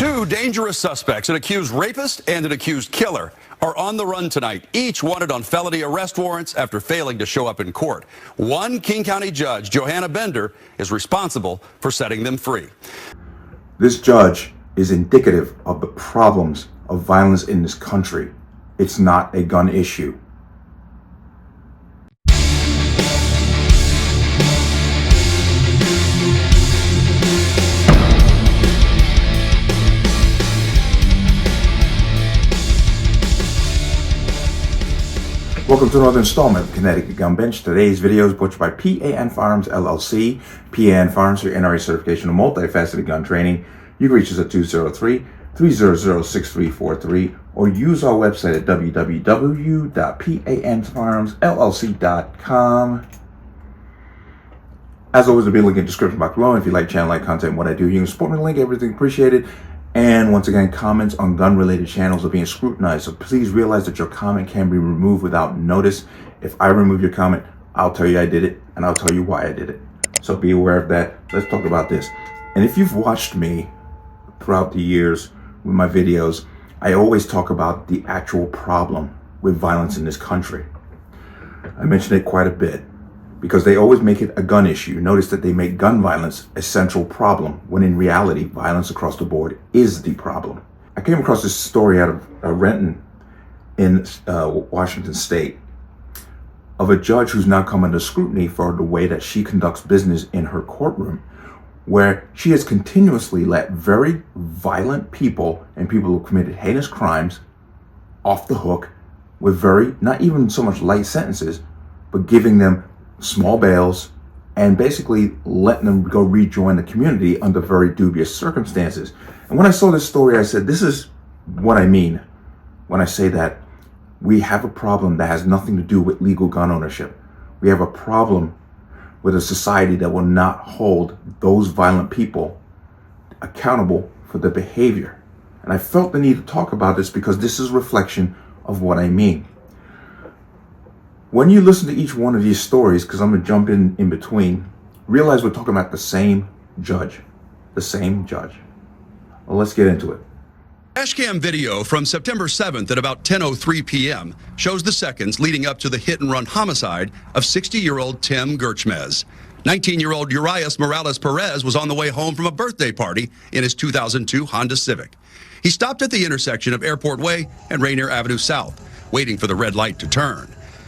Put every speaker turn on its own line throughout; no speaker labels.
Two dangerous suspects, an accused rapist and an accused killer, are on the run tonight, each wanted on felony arrest warrants after failing to show up in court. One King County judge, Johanna Bender, is responsible for setting them free.
This judge is indicative of the problems of violence in this country. It's not a gun issue. Welcome to another installment of Connecticut Gun Bench. Today's video is brought to you by P.A.N. Firearms, LLC. P.A.N. Firearms for your NRA certification of multifaceted gun training. You can reach us at 203-300-6343 or use our website at www.panfirearmsllc.com. As always, there'll be a link in the description box below. If you like channel, like content, and what I do, you can support me, link, everything appreciated. And once again, comments on gun-related channels are being scrutinized, so please realize that your comment can be removed without notice. If I remove your comment, I'll tell you I did it, and I'll tell you why I did it. So be aware of that. Let's talk about this. And if you've watched me throughout the years with my videos, I always talk about the actual problem with violence in this country. I mention it quite a bit, because they always make it a gun issue. Notice that they make gun violence a central problem, when in reality, violence across the board is the problem. I came across this story out of Renton in Washington State of a judge who's now come under scrutiny for the way that she conducts business in her courtroom, where she has continuously let very violent people and people who committed heinous crimes off the hook with not even so much light sentences, but giving them small bails and basically letting them go rejoin the community under very dubious circumstances. And when I saw this story, I said, this is what I mean when I say that we have a problem that has nothing to do with legal gun ownership. We have a problem with a society that will not hold those violent people accountable for their behavior. And I felt the need to talk about this because this is a reflection of what I mean. When you listen to each one of these stories, because I'm going to jump in between, realize we're talking about the same judge. The same judge. Well, let's get into it.
Dashcam video from September 7th at about 10:03 p.m. shows the seconds leading up to the hit-and-run homicide of 60-year-old Tim Gerchmez. 19-year-old Urias Morales Perez was on the way home from a birthday party in his 2002 Honda Civic. He stopped at the intersection of Airport Way and Rainier Avenue South, waiting for the red light to turn.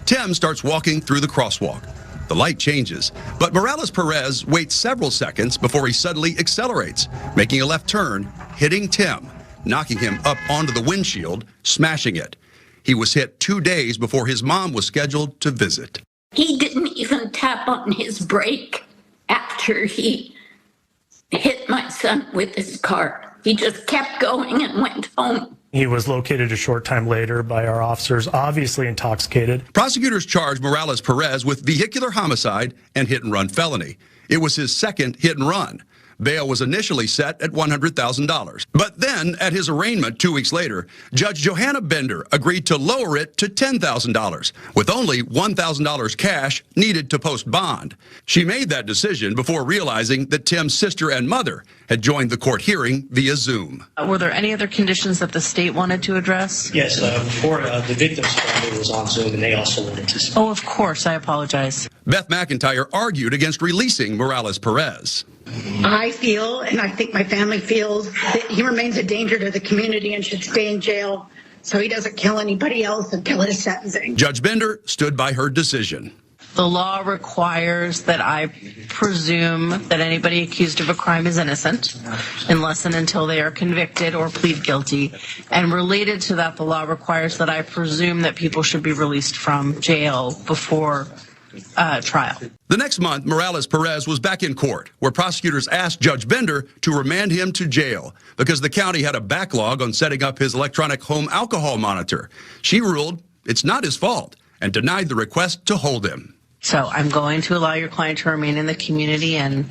Tim starts walking through the crosswalk. The light changes, but Morales Perez waits several seconds before he suddenly accelerates, making a left turn, hitting Tim, knocking him up onto the windshield, smashing it. He was hit 2 days before his mom was scheduled to visit.
He didn't even tap on his brake after he hit my son with his car. He just kept going and went home.
He was located a short time later by our officers, obviously intoxicated.
Prosecutors charged Morales Perez with vehicular homicide and hit-and-run felony. It was his second hit-and-run. Bail was initially set at $100,000. But then, at his arraignment 2 weeks later, Judge Johanna Bender agreed to lower it to $10,000, with only $1,000 cash needed to post bond. She made that decision before realizing that Tim's sister and mother had joined the court hearing via Zoom.
Were there any other conditions that the state wanted to address?
Yes, before the victim's family was on Zoom, and they also wanted to speak.
Oh, of course. I apologize.
Beth McIntyre argued against releasing Morales Perez.
I feel, and I think my family feels, that he remains a danger to the community and should stay in jail so he doesn't kill anybody else until his sentencing.
Judge Bender stood by her decision.
The law requires that I presume that anybody accused of a crime is innocent unless and until they are convicted or plead guilty. And related to that, the law requires that I presume that people should be released from jail before trial.
The next month, Morales Perez was back in court, where prosecutors asked Judge Bender to remand him to jail because the county had a backlog on setting up his electronic home alcohol monitor. She ruled it's not his fault and denied the request to hold him.
So I'm going to allow your client to remain in the community, and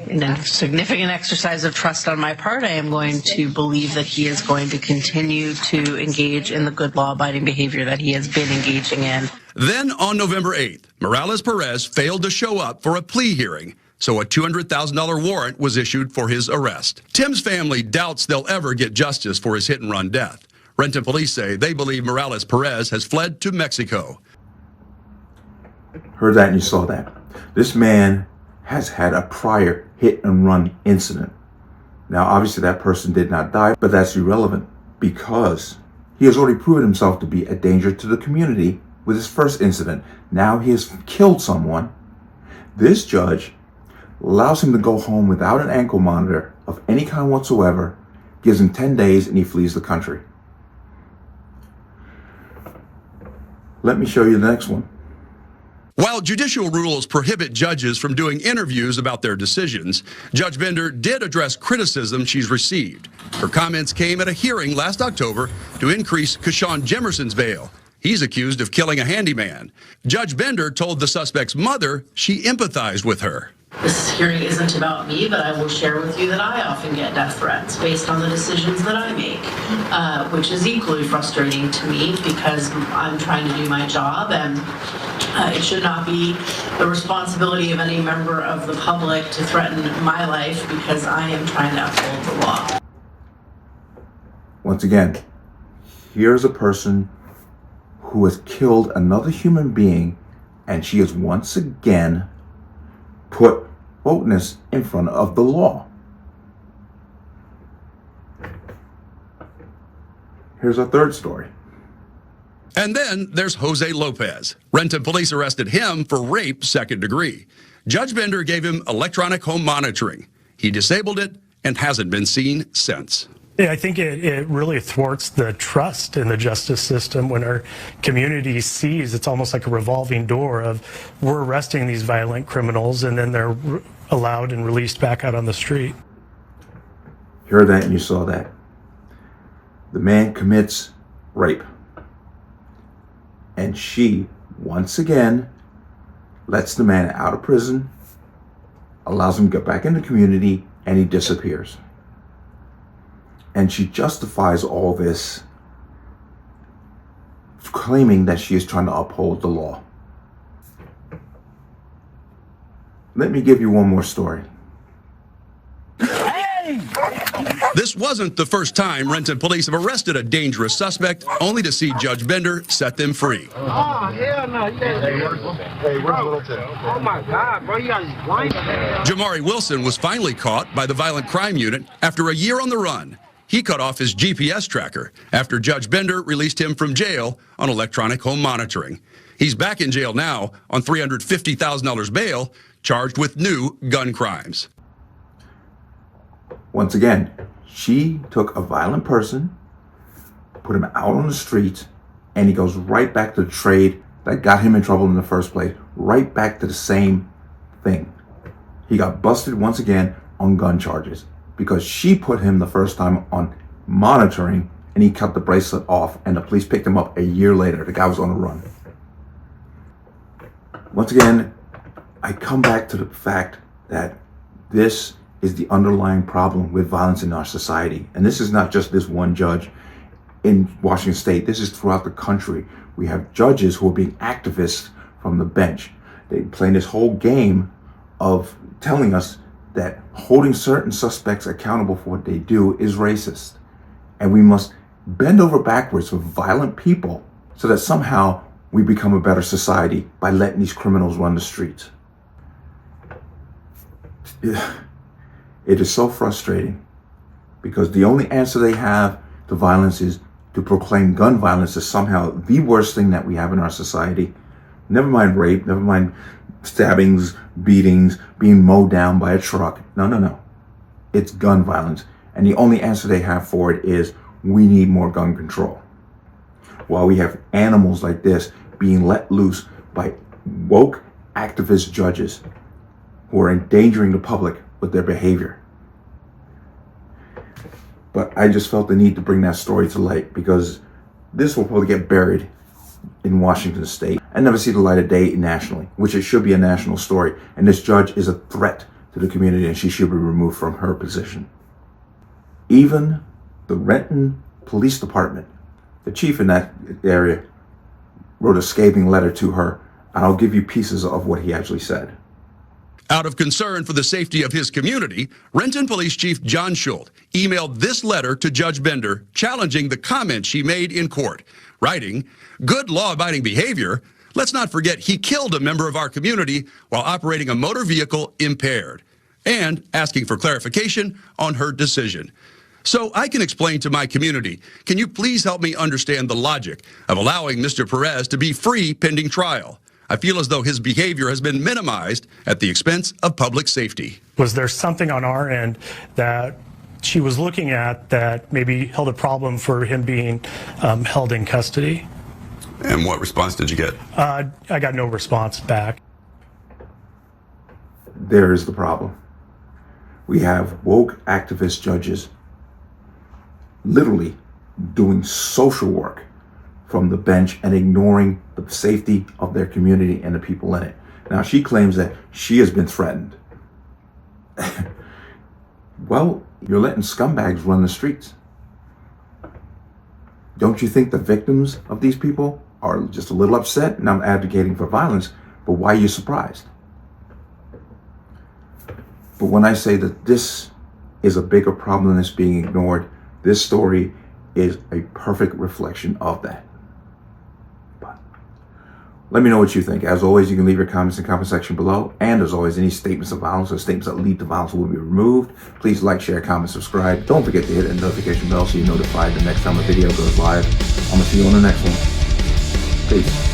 in a significant exercise of trust on my part, I am going to believe that he is going to continue to engage in the good law-abiding behavior that he has been engaging in.
Then on November 8th, Morales Perez failed to show up for a plea hearing, so a $200,000 warrant was issued for his arrest. Tim's family doubts they'll ever get justice for his hit-and-run death. Renton police say they believe Morales Perez has fled to Mexico.
Heard that and you saw that. This man has had a prior hit-and-run incident. Now, obviously, that person did not die, but that's irrelevant because he has already proven himself to be a danger to the community with his first incident. Now he has killed someone. This judge allows him to go home without an ankle monitor of any kind whatsoever, gives him 10 days, and he flees the country. Let me show you the next one.
While judicial rules prohibit judges from doing interviews about their decisions, Judge Bender did address criticism she's received. Her comments came at a hearing last October to increase Keshawn Jemerson's bail. He's accused of killing a handyman. Judge Bender told the suspect's mother she empathized with her.
This hearing isn't about me, but I will share with you that I often get death threats based on the decisions that I make, which is equally frustrating to me because I'm trying to do my job, and it should not be the responsibility of any member of the public to threaten my life because I am trying to uphold the law.
Once again, here's a person who has killed another human being, and she has once again put wokeness in front of the law. Here's our third story.
And then there's Jose Lopez. Renton police arrested him for rape second degree. Judge Bender gave him electronic home monitoring. He disabled it and hasn't been seen since.
Yeah, I think it really thwarts the trust in the justice system when our community sees it's almost like a revolving door of we're arresting these violent criminals and then they're allowed and released back out on the street.
You heard that and you saw that. The man commits rape. And she, once again, lets the man out of prison, allows him to get back in the community, and he disappears. And she justifies all this, claiming that she is trying to uphold the law. Let me give you one more story.
This wasn't the first time Renton police have arrested a dangerous suspect, only to see Judge Bender set them free.
Oh, hell no. Hey, where's Littleton? Oh, my God, bro. You guys blind.
Jamari Wilson was finally caught by the Violent Crime Unit after a year on the run. He cut off his GPS tracker after Judge Bender released him from jail on electronic home monitoring. He's back in jail now on $350,000 bail, charged with new gun crimes.
Once again, she took a violent person, put him out on the streets, and he goes right back to the trade that got him in trouble in the first place, right back to the same thing. He got busted once again on gun charges because she put him the first time on monitoring and he cut the bracelet off and the police picked him up a year later. The guy was on the run. Once again, I come back to the fact that this is the underlying problem with violence in our society. And this is not just this one judge in Washington State. This is throughout the country. We have judges who are being activists from the bench. They play this whole game of telling us that holding certain suspects accountable for what they do is racist. And we must bend over backwards for violent people so that somehow we become a better society by letting these criminals run the streets. It is so frustrating because the only answer they have to violence is to proclaim gun violence as somehow the worst thing that we have in our society. Never mind rape, never mind stabbings, beatings, being mowed down by a truck. No. It's gun violence. And the only answer they have for it is we need more gun control. While we have animals like this being let loose by woke activist judges who are endangering the public with their behavior. But I just felt the need to bring that story to light because this will probably get buried in Washington State and never see the light of day nationally, which it should be a national story. And this judge is a threat to the community and she should be removed from her position. Even the Renton Police Department, the chief in that area, wrote a scathing letter to her. And I'll give you pieces of what he actually said.
Out of concern for the safety of his community, Renton Police Chief John Schult emailed this letter to Judge Bender challenging the comments she made in court, writing, "Good law-abiding behavior. Let's not forget he killed a member of our community while operating a motor vehicle impaired," and asking for clarification on her decision. So I can explain to my community, can you please help me understand the logic of allowing Mr. Perez to be free pending trial? I feel as though his behavior has been minimized at the expense of public safety.
Was there something on our end that she was looking at that maybe held a problem for him being held in custody?
And what response did you get?
I got no response back.
There's the problem. We have woke activist judges literally doing social work from the bench and ignoring the safety of their community and the people in it. Now, she claims that she has been threatened. Well, you're letting scumbags run the streets. Don't you think the victims of these people are just a little upset? And I'm advocating for violence, but why are you surprised? But when I say that this is a bigger problem that's being ignored, this story is a perfect reflection of that. Let me know what you think. As always, you can leave your comments in the comment section below. And as always, any statements of violence or statements that lead to violence will be removed. Please like, share, comment, subscribe. Don't forget to hit the notification bell so you're notified the next time a video goes live. I'm going to see you on the next one. Peace.